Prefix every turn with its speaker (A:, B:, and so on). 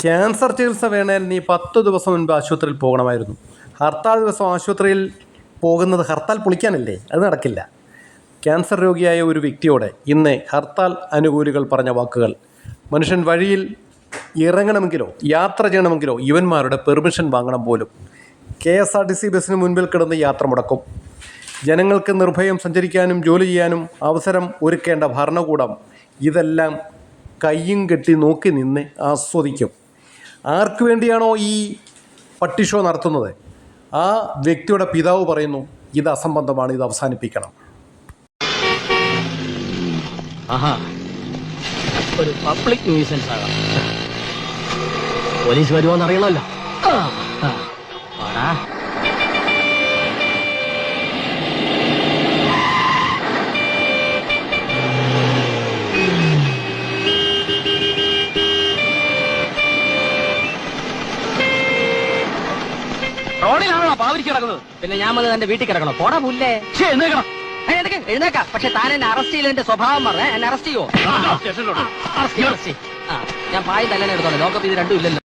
A: Cancer ചികിത്സ വേണേൽ നീ 10 ദിവസം മുൻപ് ആശുപത്രിയിൽ പോകണമായിരുന്നു. ഹർത്താൽ ദിവസം ആശുപത്രിയിൽ പോകുന്നത് ഹർത്താൽ പൊളിക്കാനല്ലേ? അത് നടക്കില്ല. ക്യാൻസർ രോഗിയായ ഒരു വ്യക്തിയോട് ഇന്ന് ഹർത്താൽ അനുകൂലികൾ പറഞ്ഞ വാക്കുകൾ. മനുഷ്യൻ വഴിയിൽ ഇറങ്ങണമെങ്കിലോ യാത്ര ചെയ്യണമെങ്കിലോ ഇവന്മാരുടെ പെർമിഷൻ വാങ്ങണം പോലും. KSRTC ബസ്സിന് മുൻപിൽ കിടന്ന് യാത്ര മുടക്കും. ജനങ്ങൾക്ക് നിർഭയം സഞ്ചരിക്കാനും ജോലി ചെയ്യാനും അവസരം ഒരുക്കേണ്ട ഭരണകൂടം ഇതെല്ലാം കയ്യും കെട്ടി നോക്കി നിന്ന് ആസ്വദിക്കും. ആർക്കു വേണ്ടിയാണോ ഈ പട്ടി ഷോ നടത്തുന്നത്, ആ വ്യക്തിയുടെ പിതാവ് പറയുന്നു ഇത് അസംബന്ധമാണ്, ഇത് അവസാനിപ്പിക്കണം.
B: ഒരു പബ്ലിക് ന്യൂസൻസ് ആകാം. പോലീസ് വരുമോന്ന് അറിയണമല്ലോ. റോഡിലാണോ പാവരിക്ക് കിടക്കുന്നത്? പിന്നെ ഞാൻ വന്ന് എന്റെ വീട്ടിൽ കിടക്കണോ? പോടാ പുല്ലേ. എഴുന്നേക്കാം. പക്ഷെ താൻ എന്നെ അറസ്റ്റ് ചെയ്തതിന്റെ സ്വഭാവം പറഞ്ഞ എന്നെ അറസ്റ്റ് ചെയ്യുമോ? ഞാൻ പായി തല്ലാൻ എടുത്തോളൂ. ലോകപ്പ് ഇത് രണ്ടും ഇല്ലല്ലോ.